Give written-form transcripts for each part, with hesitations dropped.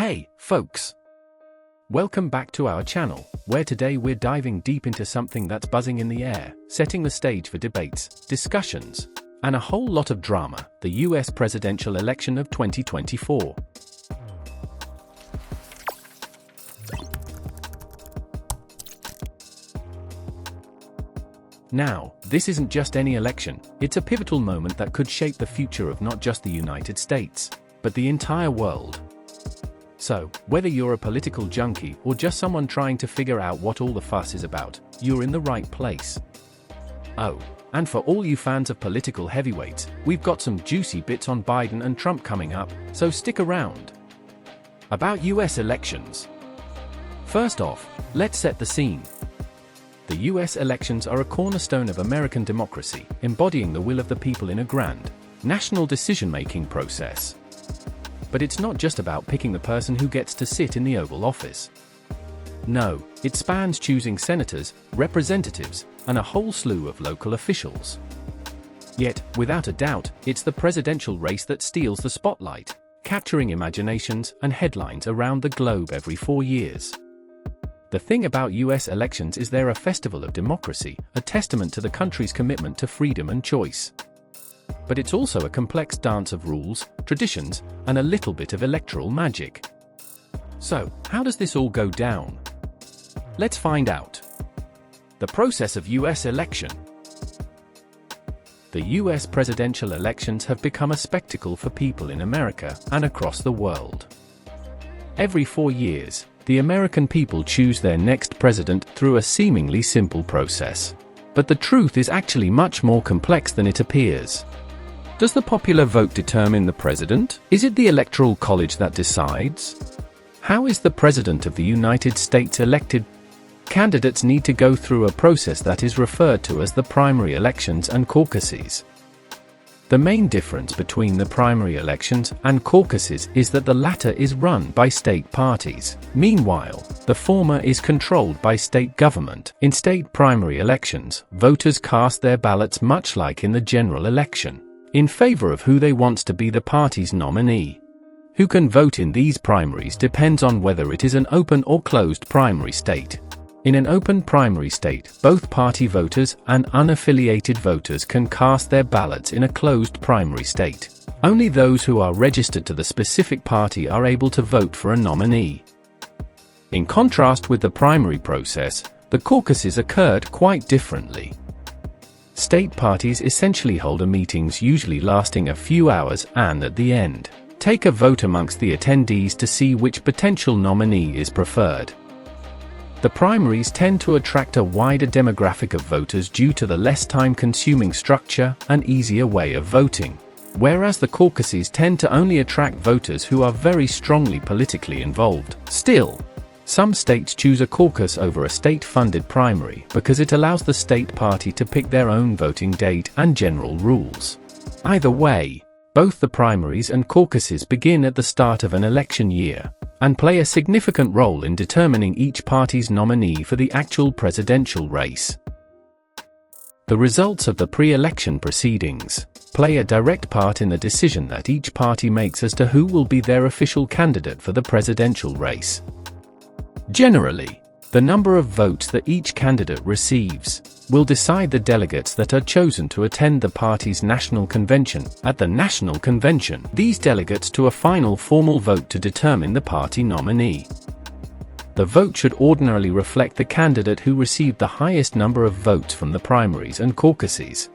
Hey, folks! Welcome back to our channel, where today we're diving deep into something that's buzzing in the air, setting the stage for debates, discussions, and a whole lot of drama: the US presidential election of 2024. Now, this isn't just any election, it's a pivotal moment that could shape the future of not just the United States, but the entire world. So, whether you're a political junkie or just someone trying to figure out what all the fuss is about, you're in the right place. Oh, and for all you fans of political heavyweights, we've got some juicy bits on Biden and Trump coming up, so stick around. About US elections. First off, let's set the scene. The US elections are a cornerstone of American democracy, embodying the will of the people in a grand, national decision-making process. But it's not just about picking the person who gets to sit in the Oval Office. No, it spans choosing senators, representatives, and a whole slew of local officials. Yet, without a doubt, it's the presidential race that steals the spotlight, capturing imaginations and headlines around the globe every 4 years. The thing about US elections is they're a festival of democracy, a testament to the country's commitment to freedom and choice. But it's also a complex dance of rules, traditions, and a little bit of electoral magic. So, how does this all go down? Let's find out. The process of US election. The US presidential elections have become a spectacle for people in America and across the world. Every 4 years, the American people choose their next president through a seemingly simple process. But the truth is actually much more complex than it appears. Does the popular vote determine the president? Is it the Electoral College that decides? How is the President of the United States elected? Candidates need to go through a process that is referred to as the primary elections and caucuses. The main difference between the primary elections and caucuses is that the latter is run by state parties. Meanwhile, the former is controlled by state government. In state primary elections, voters cast their ballots much like in the general election, in favor of who they want to be the party's nominee. Who can vote in these primaries depends on whether it is an open or closed primary state. In an open primary state, both party voters and unaffiliated voters can cast their ballots. In a closed primary state, only those who are registered to the specific party are able to vote for a nominee. In contrast with the primary process, the caucuses occurred quite differently. State parties essentially hold meetings usually lasting a few hours and, at the end, take a vote amongst the attendees to see which potential nominee is preferred. The primaries tend to attract a wider demographic of voters due to the less time-consuming structure and easier way of voting, whereas the caucuses tend to only attract voters who are very strongly politically involved. Still, some states choose a caucus over a state-funded primary because it allows the state party to pick their own voting date and general rules. Either way, both the primaries and caucuses begin at the start of an election year and play a significant role in determining each party's nominee for the actual presidential race. The results of the pre-election proceedings play a direct part in the decision that each party makes as to who will be their official candidate for the presidential race. Generally, the number of votes that each candidate receives will decide the delegates that are chosen to attend the party's national convention. At the national convention, these delegates to a final formal vote to determine the party nominee. The vote should ordinarily reflect the candidate who received the highest number of votes from the primaries and caucuses.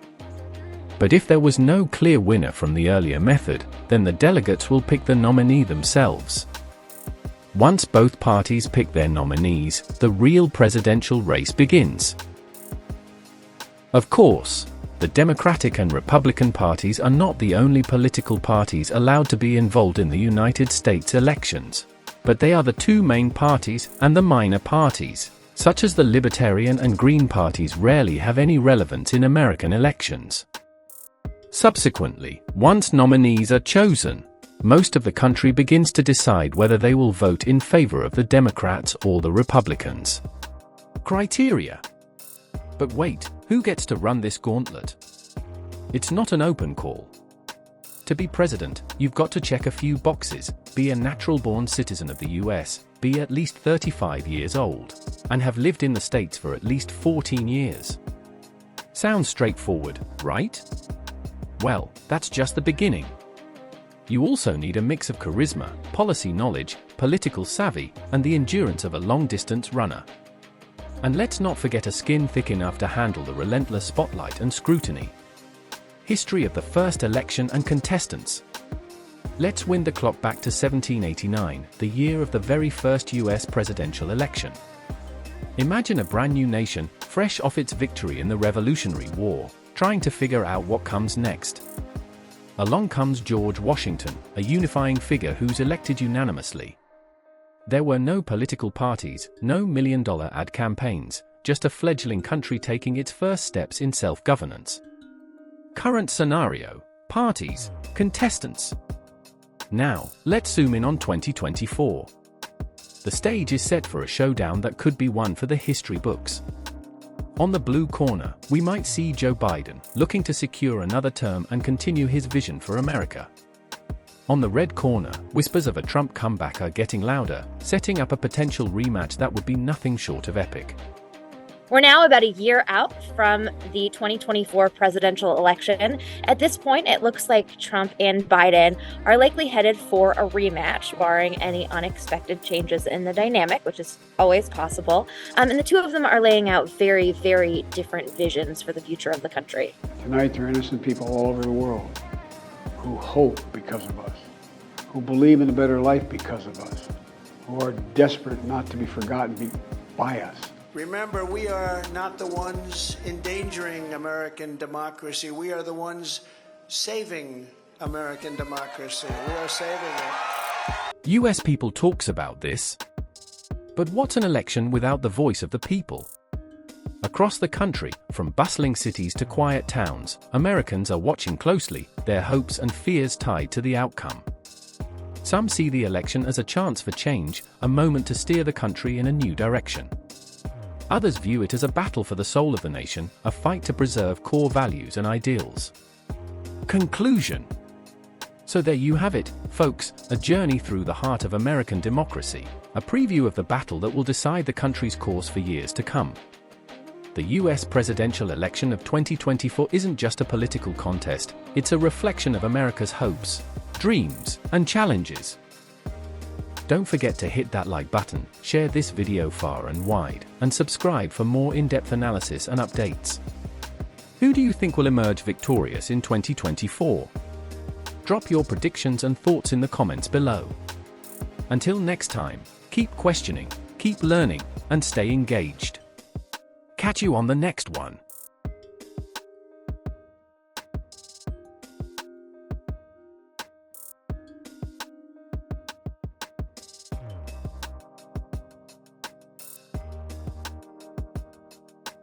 But if there was no clear winner from the earlier method, then the delegates will pick the nominee themselves. Once both parties pick their nominees, the real presidential race begins. Of course, the Democratic and Republican parties are not the only political parties allowed to be involved in the United States elections, but they are the two main parties, and the minor parties, such as the Libertarian and Green parties, rarely have any relevance in American elections. Subsequently, once nominees are chosen, most of the country begins to decide whether they will vote in favor of the Democrats or the Republicans. Criteria. But wait, who gets to run this gauntlet? It's not an open call. To be president, you've got to check a few boxes: be a natural-born citizen of the US, be at least 35 years old, and have lived in the States for at least 14 years. Sounds straightforward, right? Well, that's just the beginning. You also need a mix of charisma, policy knowledge, political savvy, and the endurance of a long-distance runner. And let's not forget a skin thick enough to handle the relentless spotlight and scrutiny. History of the first election and contestants. Let's wind the clock back to 1789, the year of the very first US presidential election. Imagine a brand new nation, fresh off its victory in the Revolutionary War, trying to figure out what comes next. Along comes George Washington, a unifying figure who's elected unanimously. There were no political parties, no million-dollar ad campaigns, just a fledgling country taking its first steps in self-governance. Current scenario: parties, contestants. Now, let's zoom in on 2024. The stage is set for a showdown that could be one for the history books. On the blue corner, we might see Joe Biden, looking to secure another term and continue his vision for America. On the red corner, whispers of a Trump comeback are getting louder, setting up a potential rematch that would be nothing short of epic. We're now about a year out from the 2024 presidential election. At this point, it looks like Trump and Biden are likely headed for a rematch, barring any unexpected changes in the dynamic, which is always possible. And the two of them are laying out very, very different visions for the future of the country. Tonight, there are innocent people all over the world who hope because of us, who believe in a better life because of us, who are desperate not to be forgotten by us. Remember, we are not the ones endangering American democracy. We are the ones saving American democracy. We are saving it. US people talks about this. But what's an election without the voice of the people? Across the country, from bustling cities to quiet towns, Americans are watching closely, their hopes and fears tied to the outcome. Some see the election as a chance for change, a moment to steer the country in a new direction. Others view it as a battle for the soul of the nation, a fight to preserve core values and ideals. Conclusion. So there you have it, folks, a journey through the heart of American democracy, a preview of the battle that will decide the country's course for years to come. The US presidential election of 2024 isn't just a political contest, it's a reflection of America's hopes, dreams, and challenges. Don't forget to hit that like button, share this video far and wide, and subscribe for more in-depth analysis and updates. Who do you think will emerge victorious in 2024? Drop your predictions and thoughts in the comments below. Until next time, keep questioning, keep learning, and stay engaged. Catch you on the next one.